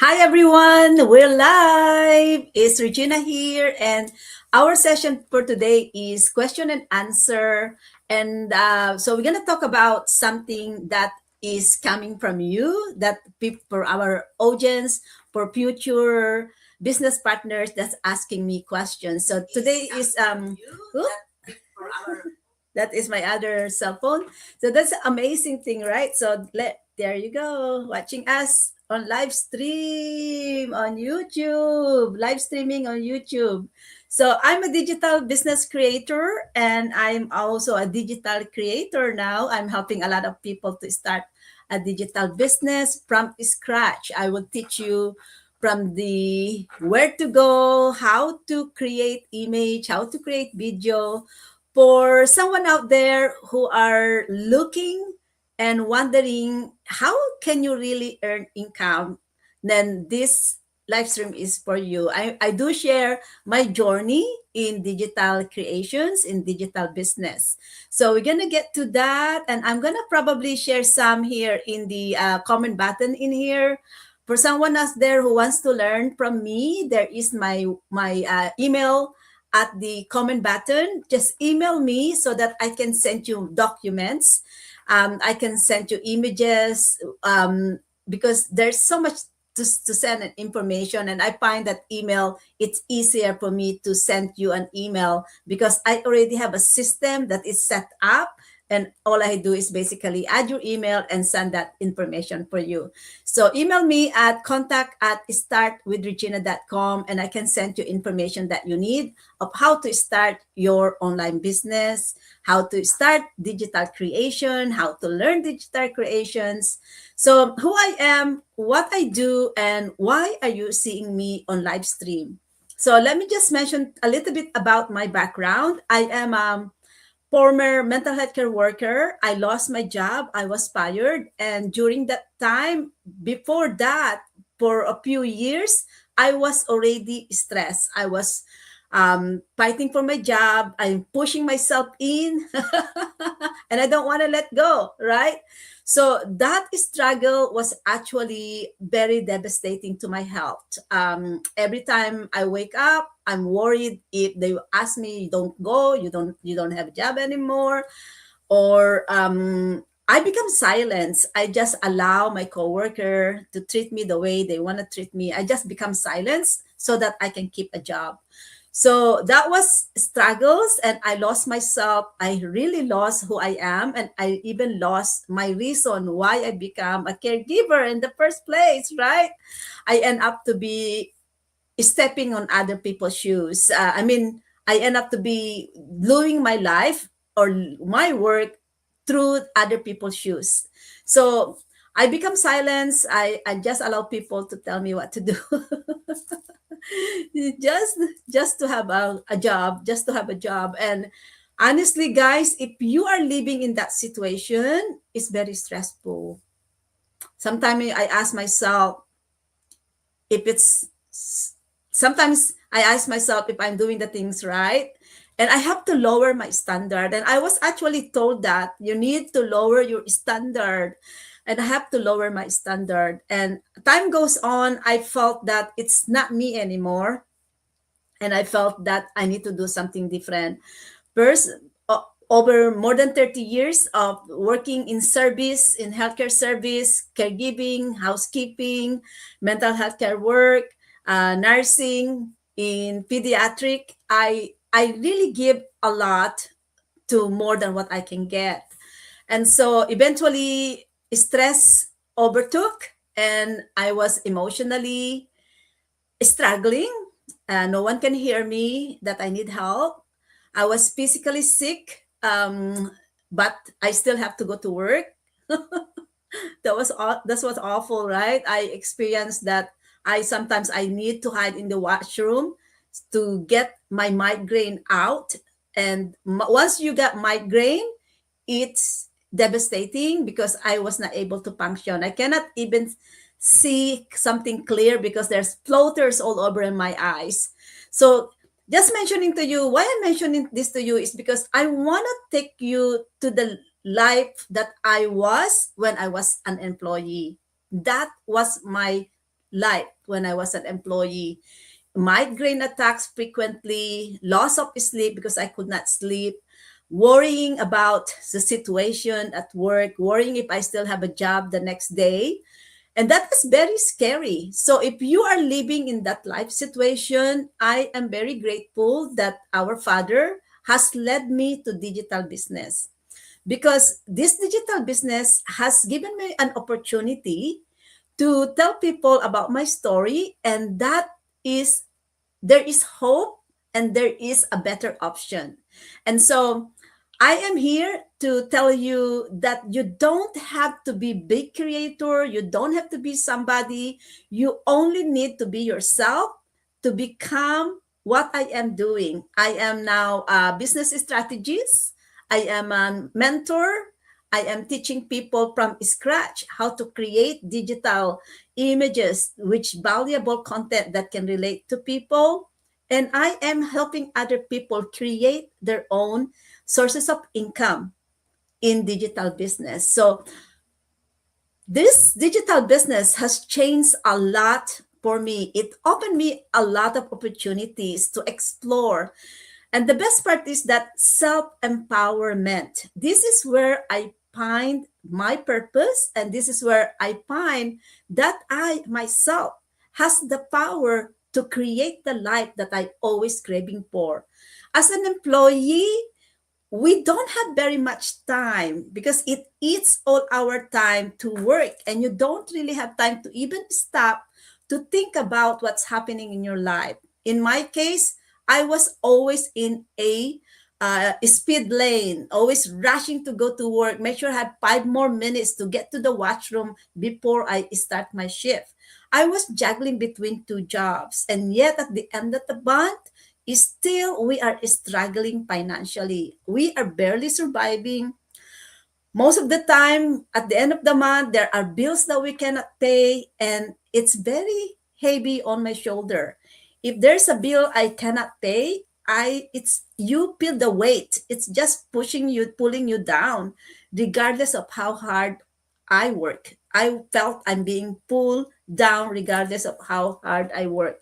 Hi everyone, we're live. It's Regina here, and our session for today is question and answer. And so we're gonna talk about something that is coming from you, that people, for our audience, for future business partners that's asking me questions. So today is that is my other cell phone. So that's an amazing thing, right? So there you go, watching us on live stream on YouTube, live streaming on YouTube. So I'm a digital business creator and I'm also a digital creator now. I'm helping a lot of people to start a digital business from scratch. I will teach you from the where to go, how to create image, how to create video, for someone out there who are looking and wondering how can you really earn income, then this live stream is for you. I do share my journey in digital creations, in digital business. So we're gonna get to that, and I'm gonna probably share some here in the comment button in here. For someone else there who wants to learn from me, there is my email at the comment button. Just email me so that I can send you documents. I can send you images, because there's so much to send an information, and I find that email, it's easier for me to send you an email because I already have a system that is set up, and all I do is basically add your email and send that information for you. So email me at contact@startwithregina.com, and I can send you information that you need of how to start your online business, how to start digital creation, how to learn digital creations. So who I am, what I do, and why are you seeing me on live stream? So let me just mention a little bit about my background. I am former mental health care worker. I lost my job. I was fired. And during that time, before that, for a few years, I was already stressed. I was fighting for my job. I'm pushing myself in, and I don't want to let go, right? So that struggle was actually very devastating to my health. Every time I wake up, I'm worried if they ask me, "You don't go, you don't have a job anymore," or I become silent. I just allow my coworker to treat me the way they want to treat me. I just become silent so that I can keep a job. So that was struggles, and I lost myself. I really lost who I am, and I even lost my reason why I become a caregiver in the first place, right? I end up to be stepping on other people's shoes. I end up to be doing my life or my work through other people's shoes. So I become silence. I just allow people to tell me what to do. just just to have a job, just to have a job. And honestly, guys, if you are living in that situation, it's very stressful. Sometimes I ask myself if it's sometimes I ask myself if I'm doing the things right. And I have to lower my standard. And I was actually told that you need to lower your standard. And I have to lower my standard. And time goes on, I felt that it's not me anymore. And I felt that I need to do something different. First, over more than 30 years of working in service, in healthcare service, caregiving, housekeeping, mental health care work, nursing, in pediatric, I really give a lot to more than what I can get. And so eventually stress overtook, and I was emotionally struggling. No one can hear me that I need help. I was physically sick, but I still have to go to work. That was awful, right? I experienced that. I need to hide in the washroom to get my migraine out. And once you get migraine, it's devastating because I was not able to function. I cannot even see something clear because there's floaters all over in my eyes. So just mentioning to you, why I'm mentioning this to you is because I want to take you to the life that I was when I was an employee. That was my life when I was an employee. Migraine attacks frequently, loss of sleep because I could not sleep, worrying about the situation at work, worrying if I still have a job the next day. And that is very scary. So if you are living in that life situation, I am very grateful that our Father has led me to digital business, because this digital business has given me an opportunity to tell people about my story, and that is, there is hope and there is a better option. And so I am here to tell you that you don't have to be big creator, you don't have to be somebody, you only need to be yourself to become what I am doing. I am now a business strategist, I am a mentor, I am teaching people from scratch how to create digital images, which valuable content that can relate to people. And I am helping other people create their own sources of income in digital business. So this digital business has changed a lot for me. It opened me a lot of opportunities to explore. And the best part is that self-empowerment. This is where I find my purpose, and this is where I find that I myself has the power to create the life that I always craving for. As an employee, we don't have very much time because it eats all our time to work, and you don't really have time to even stop to think about what's happening in your life. In my case, I was always in a speed lane, always rushing to go to work, make sure I have 5 more minutes to get to the washroom before I start my shift. I was juggling between two jobs, and yet at the end of the month, still we are struggling financially. We are barely surviving. Most of the time, at the end of the month, there are bills that we cannot pay, and it's very heavy on my shoulder. If there's a bill I cannot pay, I it's you feel the weight. It's just pushing you, pulling you down, regardless of how hard I work. I felt I'm being pulled down regardless of how hard I work.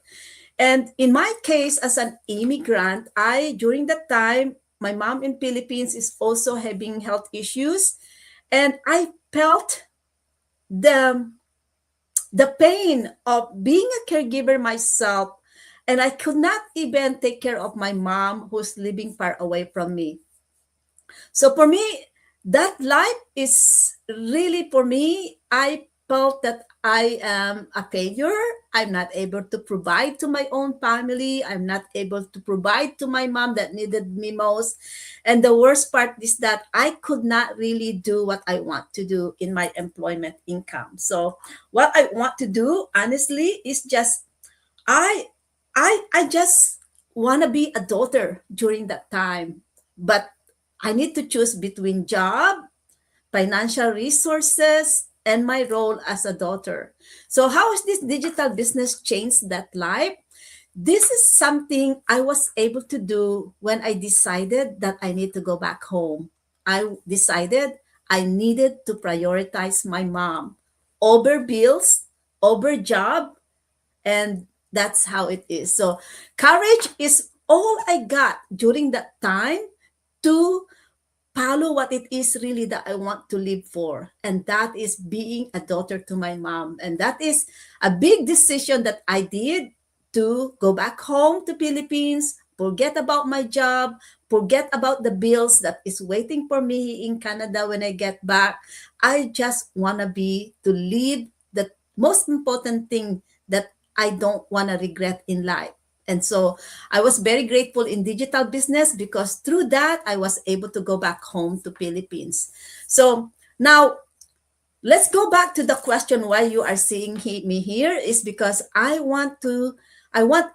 And in my case, as an immigrant, I during that time, my mom in Philippines is also having health issues, and I felt the the pain of being a caregiver myself, and I could not even take care of my mom who's living far away from me. So for me, that life is really, for me, I felt that I am a failure. I'm not able to provide to my own family. I'm not able to provide to my mom that needed me most. And the worst part is that I could not really do what I want to do in my employment income. So what I want to do, honestly, is just I I just want to be a daughter during that time, but I need to choose between job, financial resources, and my role as a daughter. So how has this digital business changed that life? This is something I was able to do when I decided that I need to go back home. I decided I needed to prioritize my mom over bills, over job, and that's how it is. So courage is all I got during that time to follow what it is really that I want to live for. And that is being a daughter to my mom. And that is a big decision that I did, to go back home to Philippines, forget about my job, forget about the bills that is waiting for me in Canada when I get back. I just want to be, to live the most important thing that I don't want to regret in life. And so I was very grateful in digital business, because through that I was able to go back home to Philippines. So now let's go back to the question why you are seeing me here is because I want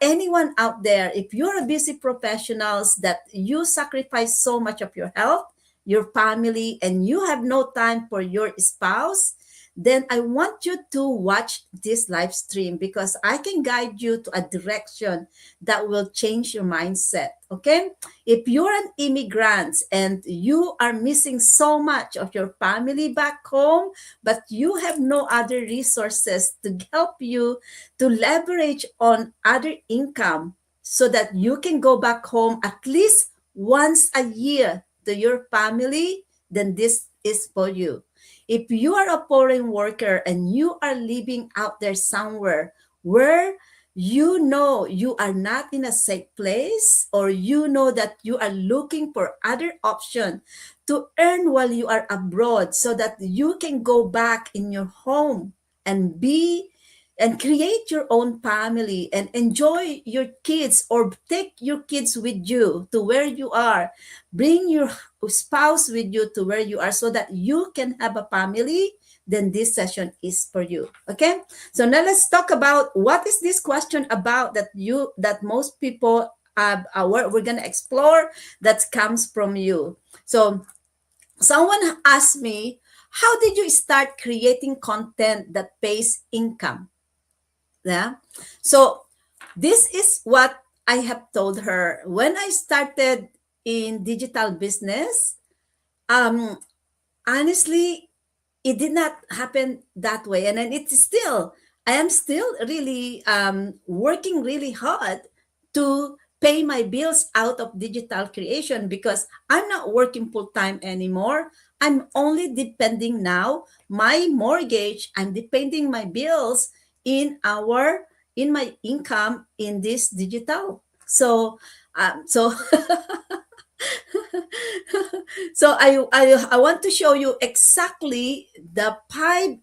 anyone out there, if you're a busy professionals, that you sacrifice so much of your health, your family, and you have no time for your spouse, then I want you to watch this live stream because I can guide you to a direction that will change your mindset. Okay. If you're an immigrant and you are missing so much of your family back home, but you have no other resources to help you to leverage on other income so that you can go back home at least once a year to your family, then this is for you. If you are a foreign worker and you are living out there somewhere where you know you are not in a safe place, or you know that you are looking for other option to earn while you are abroad so that you can go back in your home and be and create your own family and enjoy your kids, or take your kids with you to where you are, bring your spouse with you to where you are so that you can have a family, then this session is for you. Okay, so now let's talk about what is this question about that most people we're going to explore, that comes from you. So someone asked me, how did you start creating content that pays income? Yeah. So this is what I have told her. When I started in digital business, um, honestly, it did not happen that way. And then it's still, I am still really working really hard to pay my bills out of digital creation because I'm not working full time anymore. I'm only depending now my mortgage. I'm depending my bills in my income in this digital. So I want to show you exactly the five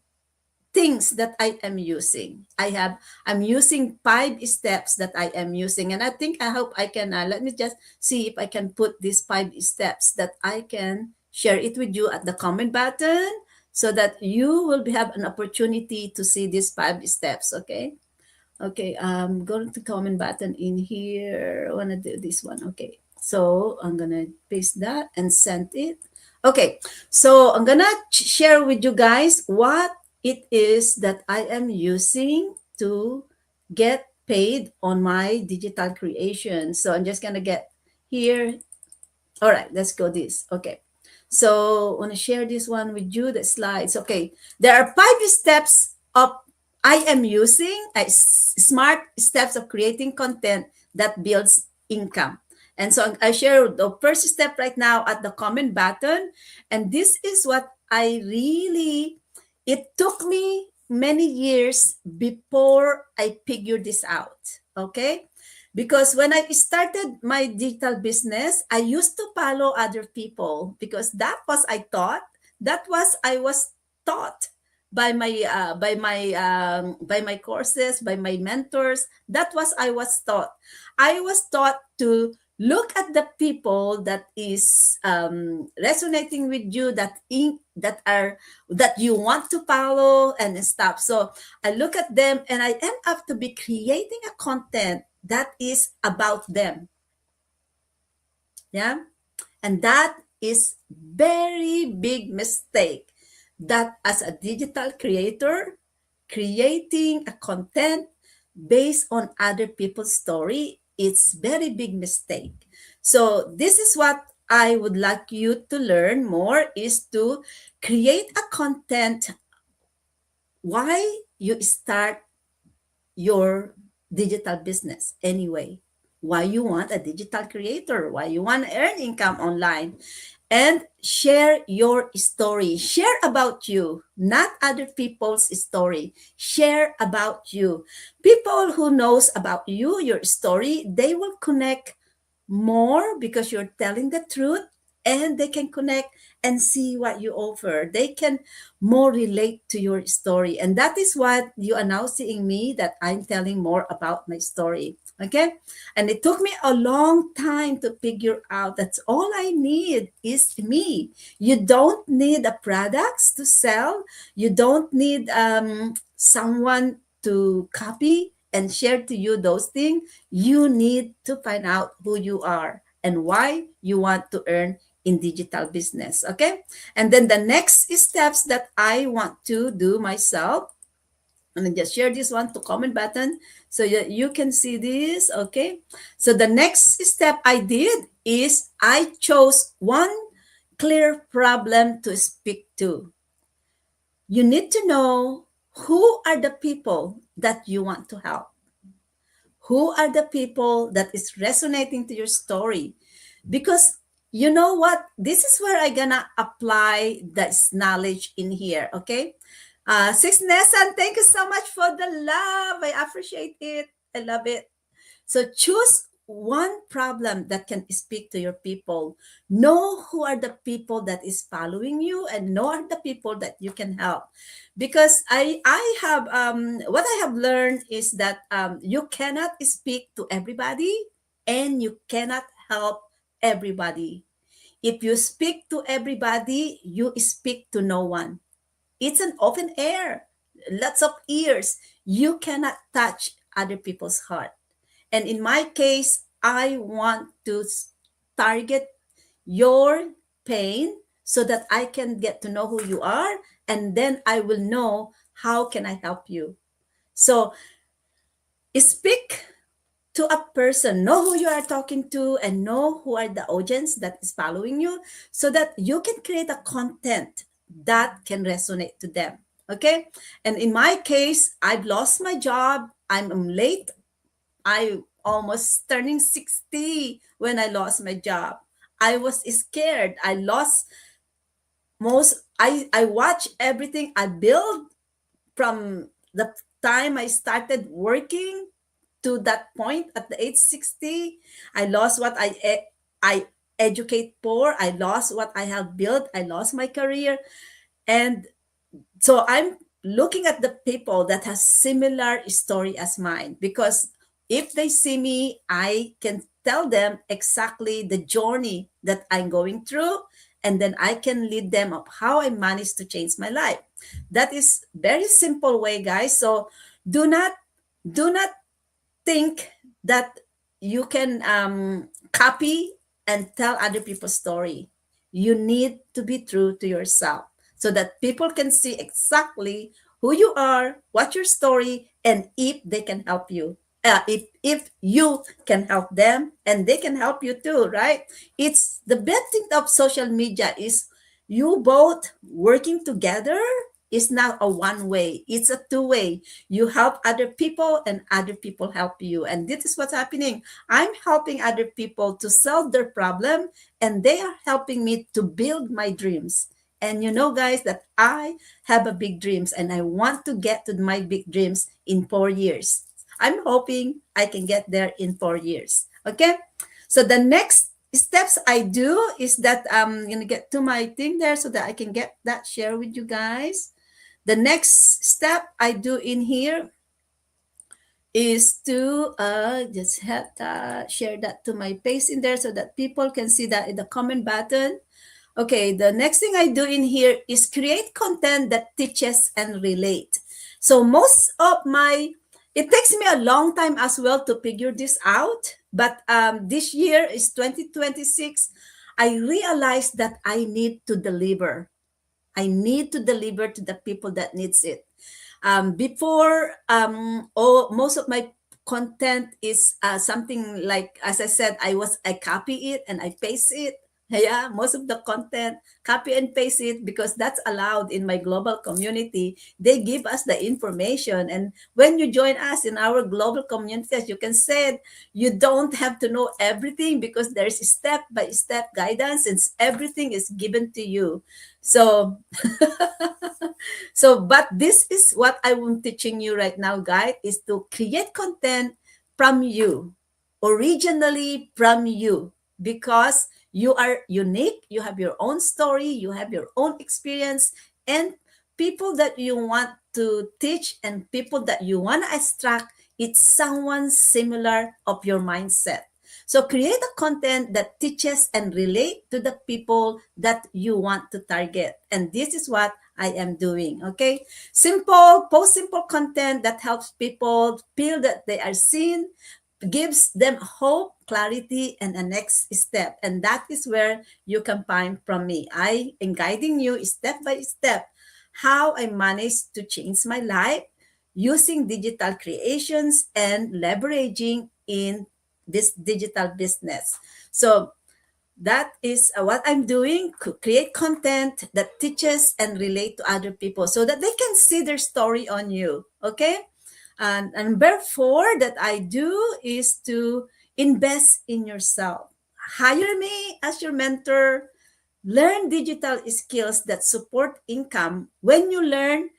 things that I am using. I'm using 5 steps that I am using, and I hope I can. Let me just see if I can put these 5 steps that I can share it with you at the comment button, so that you will have an opportunity to see these 5 steps. Okay. Okay, go to comment button in here. I want to do this one. Okay, so I'm gonna paste that and send it. Okay, so I'm gonna share with you guys what it is that I am using to get paid on my digital creation. So I'm just gonna get here. All right, let's go this. Okay. So I want to share this one with you, the slides. Okay. There are 5 steps of I am using smart steps of creating content that builds income. And so I share the first step right now at the comment button. And this is what it took me many years before I figured this out. Okay. Because when I started my digital business, I used to follow other people because that was I was taught by my courses, by my mentors. That was I was taught. I was taught to look at the people that is resonating with you, that you want to follow and stuff. So I look at them and I end up to be creating a content that is about them. Yeah. And that is very big mistake, that as a digital creator, creating a content based on other people's story, it's very big mistake. So this is what I would like you to learn more, is to create a content why you start your digital business anyway, why you want a digital creator, why you want to earn income online, and share your story. Share about you, not other people's story. Share about you. People who knows about you, your story, they will connect more because you're telling the truth, and they can connect and see what you offer. They can more relate to your story. And that is what you are now seeing me, that I'm telling more about my story. Okay. And it took me a long time to figure out that all I need is me. You don't need a products to sell. You don't need someone to copy and share to you those things. You need to find out who you are and why you want to earn in digital business. Okay. And then the next steps that I want to do myself, and then just share this one to comment button so that you can see this. Okay. So the next step I did is I chose one clear problem to speak to. You need to know who are the people that you want to help. Who are the people that is resonating to your story? Because you know what? This is where I gonna apply this knowledge in here. Okay. Sis Nessan, thank you so much for the love. I appreciate it. I love it. So choose one problem that can speak to your people. Know who are the people that is following you, and know are the people that you can help. Because I have what I have learned is that you cannot speak to everybody, and you cannot help everybody. If you speak to everybody, you speak to no one. It's an open air, lots of ears. You cannot touch other people's heart. And in my case, I want to target your pain so that I can get to know who you are, and then I will know how can I help you. So speak to a person, know who you are talking to, and know who are the audience that is following you, so that you can create a content that can resonate to them. Okay. And in my case, I've lost my job. I'm late. I almost turning 60 when I lost my job. I was scared. I lost most, I watch everything I built from the time I started working to that point at the age 60. I lost what I educate for. I lost what I have built. I lost my career. And so I'm looking at the people that has similar story as mine, because if they see me, I can tell them exactly the journey that I'm going through, and then I can lead them of how I managed to change my life. That is very simple way, guys. So do not do not think that you can copy and tell other people's story. You need to be true to yourself so that people can see exactly who you are, what your story, and if they can help you. If you can help them and they can help you too, right? It's the best thing of social media is you both working together. Is not a one way, it's a two way. You help other people and other people help you, and this is what's happening. I'm helping other people to solve their problem, and they are helping me to build my dreams. And you know, guys, that I have a big dreams, and I want to get to my big dreams in 4 years. I'm hoping I can get there in 4 years. Okay. So the next steps I do is that I'm gonna get to my thing there so that I can get that share with you guys. The next step I do in here is to just have share that to my page in there so that people can see that in the comment button. Okay, the next thing I do in here is create content that teaches and relate. So most of it takes me a long time as well to figure this out. But this year is 2026. I realized that I need to deliver. I need to deliver to the people that needs it. Before, most of my content is something like, as I said, I copy it and I paste it. Yeah, most of the content, copy and paste it, because that's allowed in my global community. They give us the information. And when you join us in our global community, as you can say, you don't have to know everything, because there's step-by-step guidance and everything is given to you. So but this is what I'm teaching you right now, guys, is to create content from you, originally from you, because you are unique, you have your own story, you have your own experience, and people that you want to teach and people that you want to extract, it's someone similar of your mindset. So create a content that teaches and relate to the people that you want to target. And this is what I am doing. Okay. Post simple content that helps people feel that they are seen, gives them hope, clarity, and a next step. And that is where you can find from me. I am guiding you step by step how I managed to change my life using digital creations and leveraging in this digital business. So that is what I'm doing, create content that teaches and relate to other people so that they can see their story on you. Okay. And number four that I do is to invest in yourself. Hire me as your mentor. Learn digital skills that support income. When you learn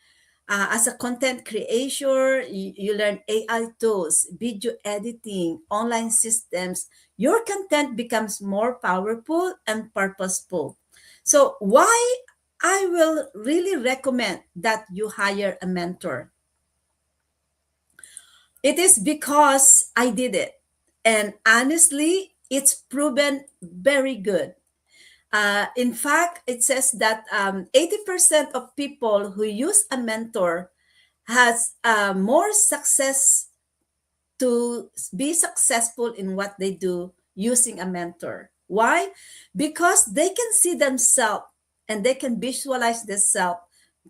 as a content creator, you learn AI tools, video editing, online systems. Your content becomes more powerful and purposeful. So why I will really recommend that you hire a mentor? It is because I did it. And honestly, it's proven very good. In fact, it says that 80% of people who use a mentor has more success to be successful in what they do using a mentor. Why? Because they can see themselves and they can visualize themselves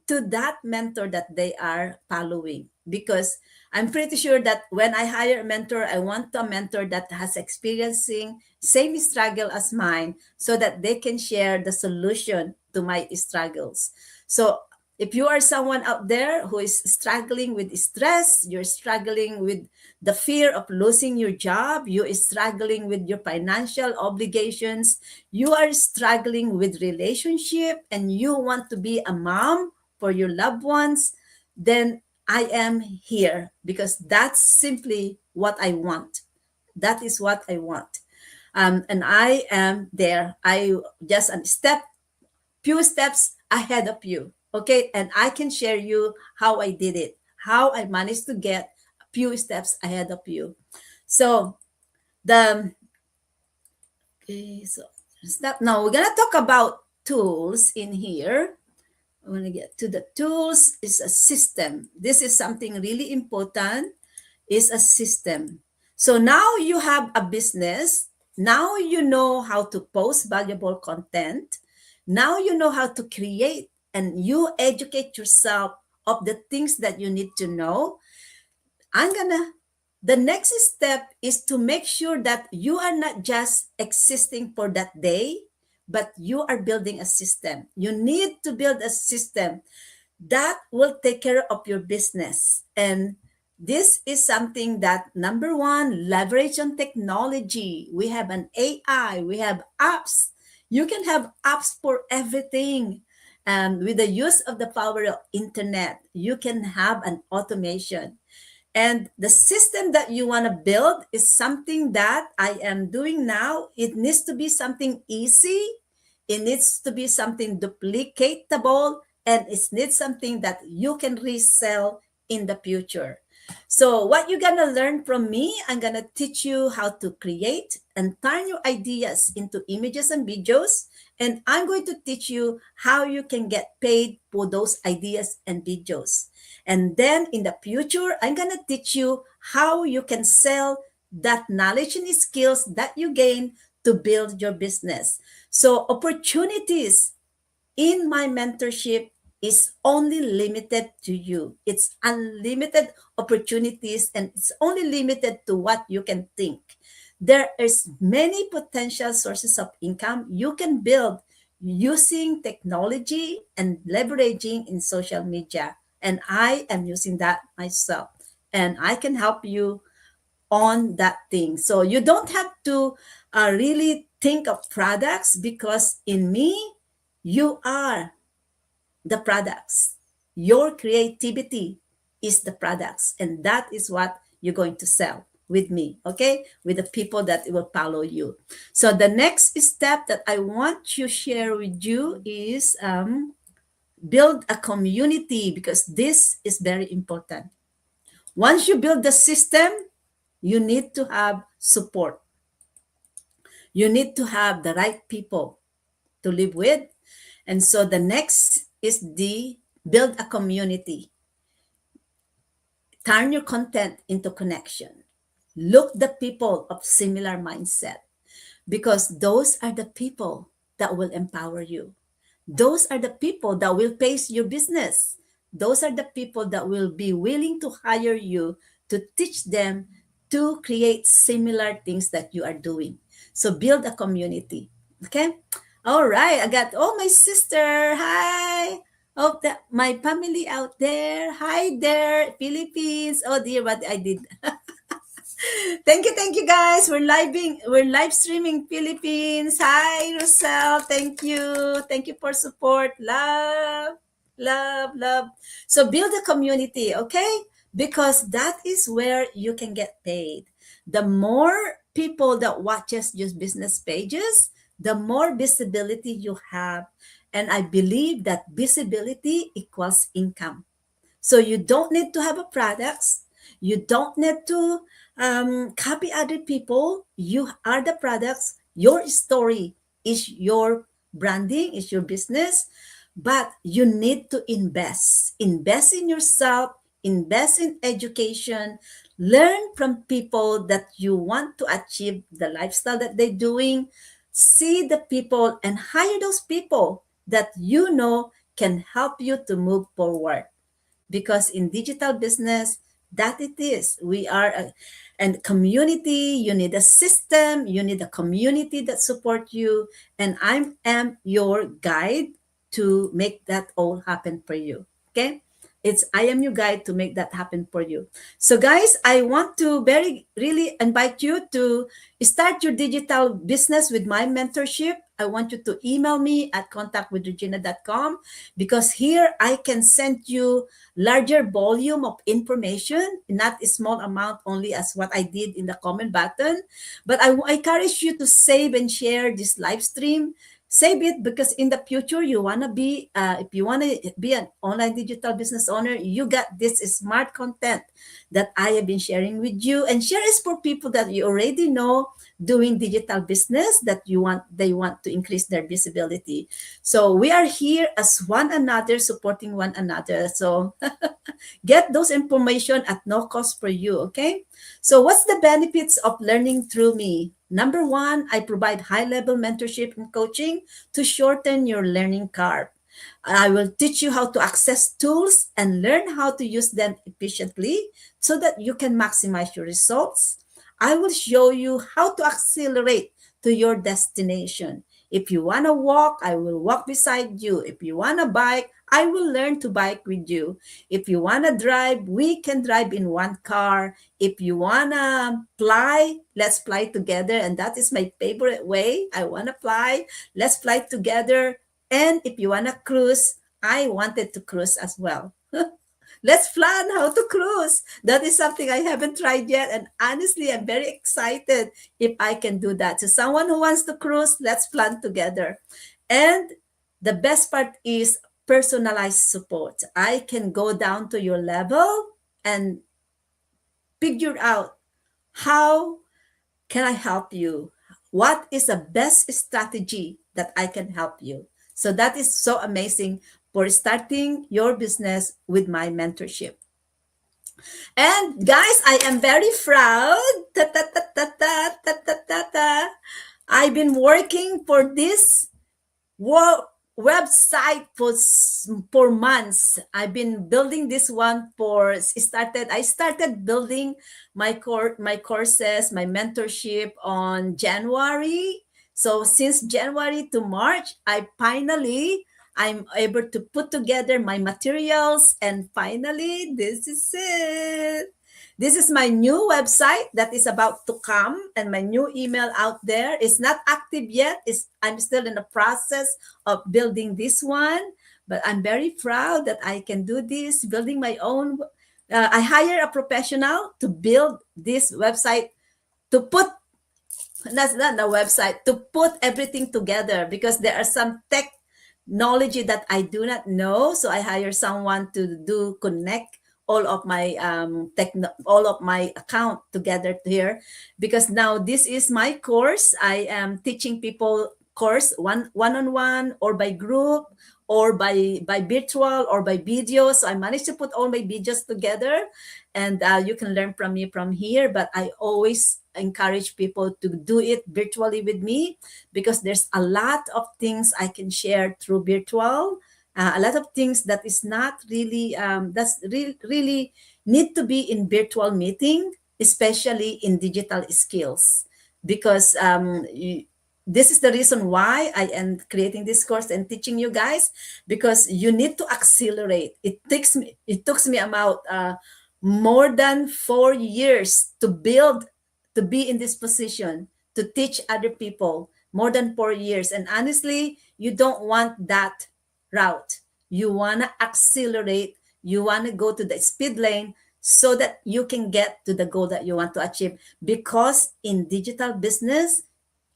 to that mentor that they are following. Because I'm pretty sure that when I hire a mentor, I want a mentor that has experiencing same struggle as mine so that they can share the solution to my struggles. So if you are someone out there who is struggling with stress, you're struggling with the fear of losing your job, you are struggling with your financial obligations, you are struggling with relationship, and you want to be a mom for your loved ones, then I am here because that's simply what I want. That is what I want. And I am there. I just a few steps ahead of you. Okay. And I can share you how I did it, how I managed to get a few steps ahead of you. So the okay, so step now we're gonna talk about tools in here. I want to get to the tools is a system. This is something really important, is a system. So now you have a business. Now you know how to post valuable content. Now you know how to create and you educate yourself of the things that you need to know. The next step is to make sure that you are not just existing for that day, but you are building a system. You need to build a system that will take care of your business. And this is something that number one, leverage on technology. We have an AI, we have apps. You can have apps for everything. And with the use of the power of internet, you can have an automation. And the system that you want to build is something that I am doing now. It needs to be something easy. It needs to be something duplicatable, and it needs something that you can resell in the future. So what you're going to learn from me, I'm going to teach you how to create and turn your ideas into images and videos. And I'm going to teach you how you can get paid for those ideas and videos. And then in the future, I'm going to teach you how you can sell that knowledge and skills that you gain to build your business. So opportunities in my mentorship is only limited to you. It's unlimited opportunities and it's only limited to what you can think. There is many potential sources of income you can build using technology and leveraging in social media. And I am using that myself. And I can help you on that thing. So you don't have to really think of products because in me, you are the products. Your creativity is the products. And that is what you're going to sell with me, okay? With the people that will follow you. So the next step that I want to share with you is build a community because this is very important. Once you build the system, you need to have support. You need to have the right people to live with. And so the next is the build a community. Turn your content into connection. Look the people of similar mindset, because those are the people that will empower you. Those are the people that will pace your business. Those are the people that will be willing to hire you to teach them to create similar things that you are doing. So build a community. Okay. All right. I got my sister. Hi. Oh, my family out there. Hi there, Philippines. Oh dear, what I did. Thank you guys. We're live streaming Philippines. Hi Rosel, thank you. Thank you for support. Love, love, love. So build a community, okay? Because that is where you can get paid. The more people that watches your business pages, the more visibility you have. And I believe that visibility equals income. So you don't need to have a products. You don't need to copy other people. You are the products. Your story is your branding, is your business. But you need to invest. Invest in yourself. Invest in education. Learn from people that you want to achieve the lifestyle that they're doing. See the people and hire those people that you know can help you to move forward, because in digital business, that it is, we are and community. You need a system, you need a community that support you, and I am your guide to make that all happen for you. Okay, I am your guide to make that happen for you. So guys, I want to very really invite you to start your digital business with my mentorship. I want you to email me at contactwithregina.com, because here I can send you larger volume of information, not a small amount only as what I did in the comment button. But I encourage you to save and share this live stream. Save it, because in the future you want to be, if you want to be an online digital business owner, you got this smart content that I have been sharing with you. And share is for people that you already know doing digital business, that they want to increase their visibility. So we are here as one another, supporting one another. So get those information at no cost for you, okay? So what's the benefits of learning through me? Number one, I provide high-level mentorship and coaching to shorten your learning curve. I will teach you how to access tools and learn how to use them efficiently so that you can maximize your results. I will show you how to accelerate to your destination. If you want to walk, I will walk beside you. If you want to bike, I will learn to bike with you. If you want to drive, we can drive in one car. If you want to fly, let's fly together. And that is my favorite way. I want to fly. Let's fly together. And if you want to cruise, I wanted to cruise as well. Let's plan how to cruise. That is something I haven't tried yet. And honestly, I'm very excited if I can do that. So someone who wants to cruise, let's plan together. And the best part is personalized support. I can go down to your level and figure out how can I help you? What is the best strategy that I can help you? So that is so amazing for starting your business with my mentorship. And guys, I am very proud. Ta, ta, ta, ta, ta, ta, ta, ta, ta. I've been working for this website for months. I've been building this one I started building my courses, my mentorship on January. So since January to March, I'm able to put together my materials, and finally this is it. This is my new website that is about to come, and my new email out there is not active yet. I'm still in the process of building this one, but I'm very proud that I can do this, building my own. I hire a professional to build this website, to put that's not the website, to put everything together, because there are some technology that I do not know. So I hire someone to connect all of my all of my account together here, because now this is my course. I am teaching people course one on one or by group or by virtual or by video. So I managed to put all my videos together, and you can learn from me from here. But I always encourage people to do it virtually with me, because there's a lot of things I can share through virtual. A lot of things that is not really really need to be in virtual meeting, especially in digital skills, because this is the reason why I am creating this course and teaching you guys, because you need to accelerate. It took me about more than 4 years to build, to be in this position, to teach other people, more than 4 years. And honestly, you don't want that route. You want to accelerate, you want to go to the speed lane, so that you can get to the goal that you want to achieve. Because in digital business,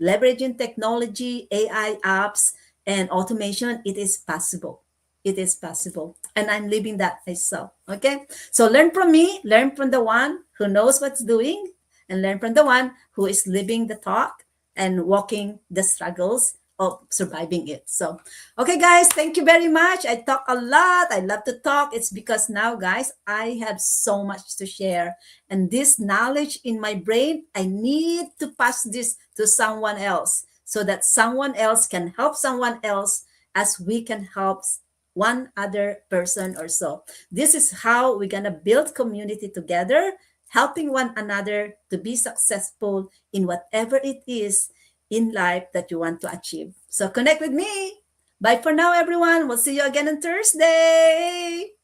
leveraging technology, AI apps, and automation, it is possible. It is possible. And I'm living that myself. Okay. So learn from me, learn from the one who knows what's doing, and learn from the one who is living the talk and walking the struggles of surviving it. So, okay, guys, thank you very much. I talk a lot. I love to talk. It's because now, guys, I have so much to share. And this knowledge in my brain, I need to pass this to someone else, so that someone else can help someone else, as we can help one other person or so. This is how we're going to build community together, helping one another to be successful in whatever it is in life that you want to achieve. So connect with me. Bye for now, everyone. We'll see you again on Thursday.